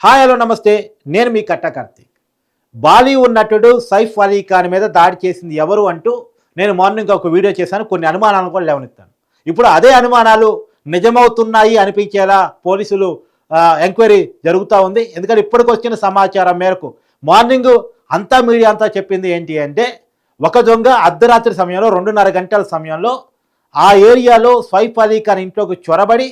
Hi hello నమస్తే, నేను మీ కట్ట కార్తీక్. బాలీవుడ్ నటుడు సైఫ్ అలీ ఖాన్ మీద దాడి చేసింది ఎవరు అంటూ నేను మార్నింగ్ ఒక వీడియో చేశాను. కొన్ని అనుమానాలను కూడా లేవనెత్తాను. ఇప్పుడు అదే అనుమానాలు నిజమవుతున్నాయి అనిపించేలా పోలీసులు ఎంక్వైరీ జరుగుతూ ఉంది. ఎందుకంటే ఇప్పటికొచ్చిన సమాచారం మేరకు మార్నింగ్ అంతా మీడియా అంతా చెప్పింది ఏంటి అంటే, ఒక దొంగ అర్ధరాత్రి సమయంలో 2:30 గంటల సమయంలో ఆ ఏరియాలో సైఫ్ అలీ ఖాన్ ఇంట్లోకి చొరబడి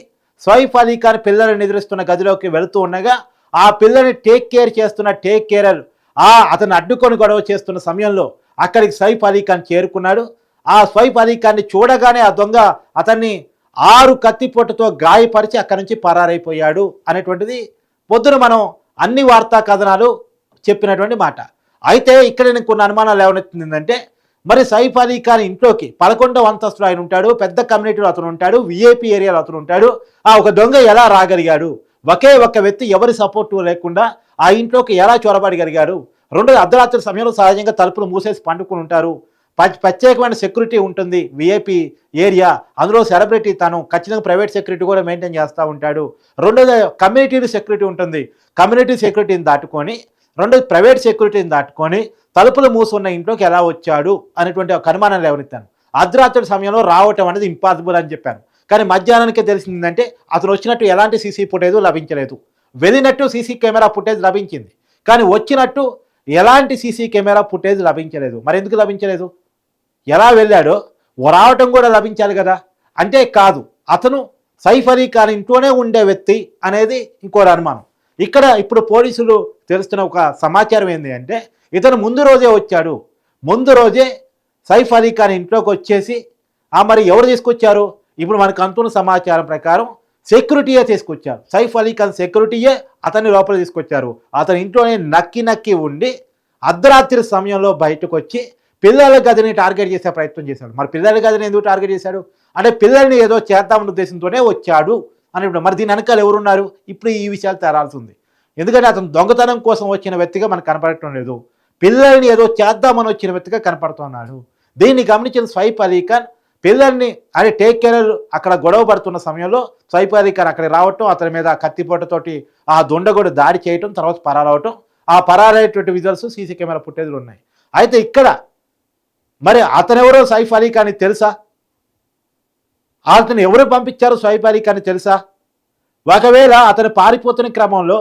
సైఫ్ అలీ ఖాన్ పిల్లలు నిద్రిస్తున్న గదిలోకి వెళుతూ ఉండగా ఆ పిల్లని టేక్ కేర్ చేస్తున్న టేక్ కేరర్ అతను అడ్డుకొని గొడవ చేస్తున్న సమయంలో అక్కడికి సైఫ్ అలీ ఖాన్ చేరుకున్నాడు. ఆ సైఫ్ అలీ ఖాన్ని చూడగానే ఆ దొంగ అతన్ని 6 కత్తిపోటుతో గాయపరిచి అక్కడి నుంచి పరారైపోయాడు అనేటువంటిది పొద్దున మనం అన్ని వార్తా కథనాలు చెప్పినటువంటి మాట. అయితే ఇక్కడ నేను కొన్ని అనుమానాలు ఏమవుతుందంటే, మరి సైఫ్ అలీ ఖాన్ ఇంట్లోకి 11వ అంతస్తులో ఆయన ఉంటాడు, పెద్ద కమ్యూనిటీలో అతను ఉంటాడు, విఐపి ఏరియాలో అతను ఉంటాడు. ఒక దొంగ ఎలా రాగలిగాడు? ఒకే ఒక్క వ్యక్తి ఎవరి సపోర్టు లేకుండా ఆ ఇంట్లోకి ఎలా చొరబడగలిగారు? రెండు అర్ధరాత్రి సమయంలో సహజంగా తలుపులు మూసేసి పండుకుని ఉంటారు. ప్రత్యేకమైన సెక్యూరిటీ ఉంటుంది విఐపి ఏరియా, అందులో సెలబ్రిటీ తను ఖచ్చితంగా ప్రైవేట్ సెక్యూరిటీ కూడా మెయింటైన్ చేస్తూ ఉంటాడు. రెండోది కమ్యూనిటీ సెక్యూరిటీ ఉంటుంది. కమ్యూనిటీ సెక్యూరిటీని దాటుకొని రెండోది ప్రైవేట్ సెక్యూరిటీని దాటుకొని తలుపులు మూసున్న ఇంట్లోకి ఎలా వచ్చాడు అనేటువంటి ఒక అనుమానాలు ఎవరిస్తాను. అర్ధరాత్రి సమయంలో రావటం అనేది ఇంపాసిబుల్ అని చెప్పాను. కానీ మధ్యాహ్నానికే తెలిసిందంటే అతను వచ్చినట్టు ఎలాంటి సీసీ ఫుటేజ్ లభించలేదు. వెళ్ళినట్టు సీసీ కెమెరా ఫుటేజ్ లభించింది, కానీ వచ్చినట్టు ఎలాంటి సీసీ కెమెరా ఫుటేజ్ లభించలేదు. మరి ఎందుకు లభించలేదు? ఎలా వెళ్ళాడో రావటం కూడా లభించాలి కదా. అంటే కాదు, అతను సైఫ్ అలీ ఖాన్ ఇంట్లోనే ఉండే వ్యక్తి అనేది ఇంకో అనుమానం. ఇక్కడ ఇప్పుడు పోలీసులు తెలుస్తున్న ఒక సమాచారం ఏంటి అంటే, ఇతను ముందు రోజే వచ్చాడు. ముందు రోజే సైఫ్ అలీ ఖాన్ ఇంట్లోకి వచ్చేసి మరి ఎవరు తీసుకొచ్చారు? ఇప్పుడు మనకు అందుతున్న సమాచారం ప్రకారం సెక్యూరిటీయే తీసుకొచ్చారు. సైఫ్ అలీ ఖాన్ సెక్యూరిటీయే అతన్ని లోపల తీసుకొచ్చారు. అతని ఇంట్లోనే నక్కి ఉండి అర్ధరాత్రి సమయంలో బయటకు వచ్చి పిల్లల గదిని టార్గెట్ చేసే ప్రయత్నం చేశాడు. మరి పిల్లల గదిని ఎందుకు టార్గెట్ చేశాడు అంటే, పిల్లల్ని ఏదో చేద్దామన్న ఉద్దేశంతోనే వచ్చాడు అని. మరి దీని వెనకాల ఎవరున్నారు? ఇప్పుడు ఈ విషయాలు తేరాల్సి ఉంది. ఎందుకంటే అతను దొంగతనం కోసం వచ్చిన వ్యక్తిగా మనకు కనపడటం లేదు, పిల్లల్ని ఏదో చేద్దామని వచ్చిన వ్యక్తిగా కనపడుతున్నాడు. దీన్ని గమనించిన సైఫ్ అలీ ఖాన్ పిల్లల్ని టేక్ కేర్ అక్కడ గొడవ పడుతున్న సమయంలో సైఫ్ అలీ ఖాన్ అక్కడికి రావటం, అతని మీద కత్తిపోటతోటి ఆ దుండగోడు దాడి చేయటం, తర్వాత పరారవటం. ఆ పరారైనటువంటి విజువల్స్ సీసీ కెమెరా ఫుటేజ్లు ఉన్నాయి. అయితే ఇక్కడ మరి అతనెవరో సైఫ్ అలీ ఖాన్ తెలుసా? అతను ఎవరు పంపించారు సైఫ్ అలీ ఖాన్ తెలుసా? ఒకవేళ అతను పారిపోతున్న క్రమంలో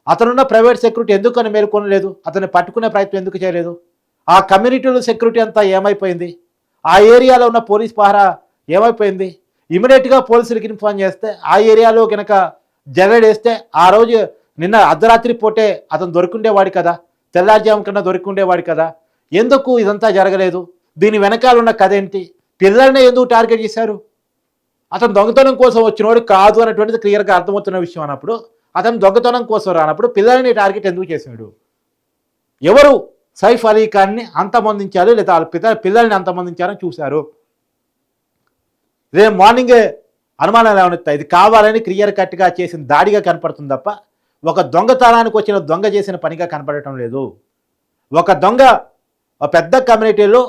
అతనున్న ప్రైవేట్ సెక్యూరిటీ ఎందుకని మేల్కొనలేదు? అతన్ని పట్టుకునే ప్రయత్నం ఎందుకు చేయలేదు? ఆ కమ్యూనిటీలో సెక్యూరిటీ అంతా ఏమైపోయింది? ఆ ఏరియాలో ఉన్న పోలీస్ పహరా ఏమైపోయింది? ఇమీడియట్గా పోలీసులకు ఇన్ఫార్మ్ చేస్తే ఆ ఏరియాలో కనుక జగడేస్తే ఆ రోజు నిన్న అర్ధరాత్రి పూటే అతను దొరికిండేవాడు కదా, తెల్లారుజాము కన్నా దొరికిండేవాడు కదా. ఎందుకు ఇదంతా జరగలేదు? దీని వెనకాల ఉన్న కథ ఏంటి? పిల్లల్ని ఎందుకు టార్గెట్ చేశారు? అతను దొంగతనం కోసం వచ్చినవాడు కాదు అనేటువంటిది క్లియర్గా అర్థమవుతున్న విషయం అన్నప్పుడు, అతను దొంగతనం కోసం రానప్పుడు పిల్లల్ని టార్గెట్ ఎందుకు చేశాడు? ఎవరు సైఫ్ అలీ ఖాన్ని అంతమొందించారు, లేదా పిల్లల్ని అంతమొందించారని చూశారు? రేపు మార్నింగే అనుమానాలు ఏమవుతాయి? ఇది కావాలని క్లియర్ కట్గా చేసిన దాడిగా కనపడుతుంది తప్ప ఒక దొంగతనానికి వచ్చిన దొంగ చేసిన పనిగా కనపడటం లేదు. ఒక దొంగ పెద్ద కమ్యూనిటీలో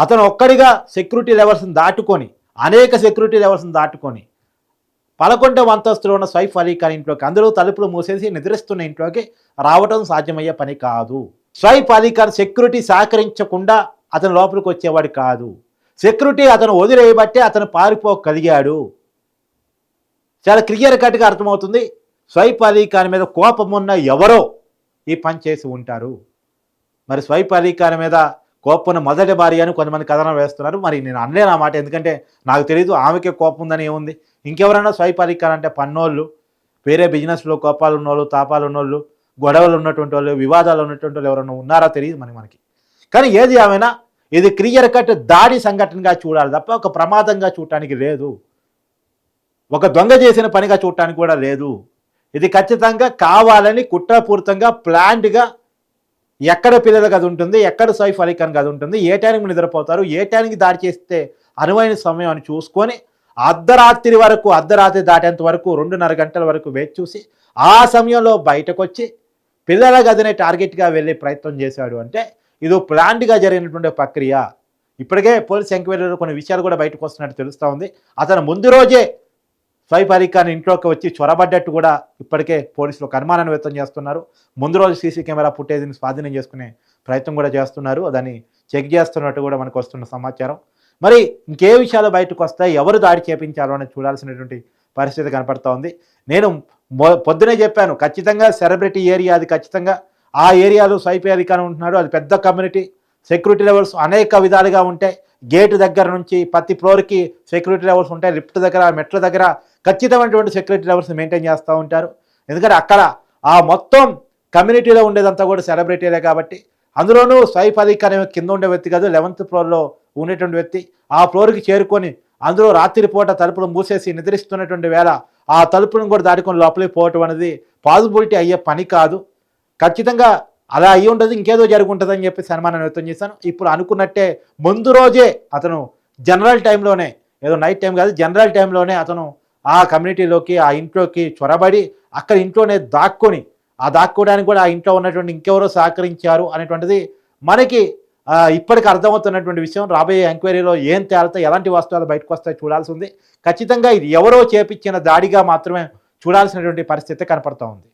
అతను ఒక్కడిగా సెక్యూరిటీ లెవెల్స్ని దాటుకొని, అనేక సెక్యూరిటీ లెవెల్స్ని దాటుకొని 11వ అంతస్తులో ఉన్న సైఫ్ అలీ ఖాన్ ఇంట్లోకి, అందరూ తలుపులు మూసేసి నిద్రిస్తున్న ఇంట్లోకి రావడం సాధ్యమయ్యే పని కాదు. సైఫ్ అలీ ఖాన్ సెక్యూరిటీ సహకరించకుండా అతను లోపలికి వచ్చేవాడు కాదు. సెక్యూరిటీ అతను వదిలేయబట్టే అతను పారిపోగలిగాడు. చాలా క్లియర్ కట్గా అర్థమవుతుంది. సైఫ్ అలీ ఖాన్ మీద కోపం ఉన్న ఎవరో ఈ పని చేసి ఉంటారు. మరి సైఫ్ అలీ ఖాన్ మీద కోపం మొదటి భార్య అని కొంతమంది కథనం వేస్తున్నారు. మరి నేను అనలేను ఆ మాట, ఎందుకంటే నాకు తెలియదు ఆమెకే కోపం ఉందని ఏముంది. ఇంకెవరైనా సైఫ్ అలీ ఖాన్ అంటే పన్నోళ్ళు, వేరే బిజినెస్లో కోపాలు ఉన్నోళ్ళు, తాపాలు ఉన్నోళ్ళు, గొడవలు ఉన్నటువంటి వాళ్ళు, వివాదాలు ఉన్నటువంటి వాళ్ళు ఎవరైనా ఉన్నారో తెలియదు మనకి. కానీ ఏది ఏమైనా ఇది క్లియర్ కట్ దాడి సంఘటనగా చూడాలి తప్ప ఒక ప్రమాదంగా చూడటానికి లేదు, ఒక దొంగ చేసిన పనిగా చూడటానికి కూడా లేదు. ఇది ఖచ్చితంగా కావాలని కుట్రపూరితంగా ప్లాన్డ్గా ఎక్కడ పిల్లల గది ఉంటుంది, ఎక్కడ సైఫ్ అలీ ఖాన్ గది ఉంటుంది, ఏ టైంకి నిద్రపోతారు, ఏ టైంకి దాడి చేస్తే అనువైన సమయం అని చూసుకొని అర్ధరాత్రి వరకు, అర్ధరాత్రి దాటేంత వరకు 2:30 గంటల వరకు వేచి చూసి ఆ సమయంలో బయటకు వచ్చి పిల్లల గదిని టార్గెట్గా వెళ్ళే ప్రయత్నం చేశాడు అంటే ఇది ప్లాన్డ్గా జరిగినటువంటి ప్రక్రియ. ఇప్పటికే పోలీస్ ఎంక్వైరీలో కొన్ని విషయాలు కూడా బయటకు వస్తున్నట్టు తెలుస్తూ ఉంది. అతను ముందు రోజే సైఫ్ అలీ ఖాన్ ఇంట్లోకి వచ్చి చొరబడ్డట్టు కూడా ఇప్పటికే పోలీసులు ఒక అనుమానాన్ని వ్యక్తం చేస్తున్నారు. ముందు రోజు సీసీ కెమెరా ఫుటేజ్ని స్వాధీనం చేసుకునే ప్రయత్నం కూడా చేస్తున్నారు. దాన్ని చెక్ చేస్తున్నట్టు కూడా మనకు వస్తున్న సమాచారం. మరి ఇంకే విషయాలు బయటకు వస్తాయి, ఎవరు దాడి చేపించాలో అని చూడాల్సినటువంటి పరిస్థితి కనపడతా ఉంది. నేను పొద్దునే చెప్పాను, ఖచ్చితంగా సెలబ్రిటీ ఏరియా అది, ఖచ్చితంగా ఆ ఏరియాలో సైఫ్ అలీ ఖాన్ ఉంటున్నాడు. అది పెద్ద కమ్యూనిటీ, సెక్యూరిటీ లెవెల్స్ అనేక విధాలుగా ఉంటాయి. గేటు దగ్గర నుంచి ప్రతి ఫ్లోర్కి సెక్యూరిటీ లెవెల్స్ ఉంటాయి. లిఫ్ట్ దగ్గర, మెట్ల దగ్గర ఖచ్చితమైనటువంటి సెక్యూరిటీ లెవెల్స్ మెయింటైన్ చేస్తూ ఉంటారు. ఎందుకంటే అక్కడ ఆ మొత్తం కమ్యూనిటీలో ఉండేదంతా కూడా సెలబ్రిటీలే కాబట్టి. అందులోనూ సైఫ్ అలీ ఖాన్ కింద ఉండే వ్యక్తి కాదు, 11th ఫ్లోర్లో ఉండేటువంటి వ్యక్తి. ఆ ఫ్లోర్కి చేరుకొని అందులో రాత్రిపూట తలుపులు మూసేసి నిద్రిస్తున్నటువంటి వేళ ఆ తలుపులను కూడా దాటుకొని లోపలికి పోవటం అనేది పాసిబిలిటీ అయ్యే పని కాదు. ఖచ్చితంగా అలా అయ్యి ఉంటుంది, ఇంకేదో జరుగుంటుందని చెప్పేసి అనుమానం వ్యక్తం చేశాను. ఇప్పుడు అనుకున్నట్టే ముందు రోజే అతను జనరల్ టైంలోనే, ఏదో నైట్ టైం కాదు, జనరల్ టైంలోనే అతను ఆ కమ్యూనిటీలోకి, ఆ ఇంట్లోకి చొరబడి అక్కడ ఇంట్లోనే దాక్కొని, ఆ దాక్కోవడానికి కూడా ఆ ఇంట్లో ఉన్నటువంటి ఇంకెవరో సహకరించారు అనేటువంటిది మనకి ఇప్పటికి అర్థమవుతున్నటువంటి విషయం. రాబోయే ఎంక్వైరీలో ఏం తేలుతాయి, ఎలాంటి వాస్తవాలు బయటకు వస్తాయో చూడాల్సి ఉంది. ఖచ్చితంగా ఇది ఎవరో చేపించిన దాడిగా మాత్రమే చూడాల్సినటువంటి పరిస్థితి కనపడుతూ ఉంది.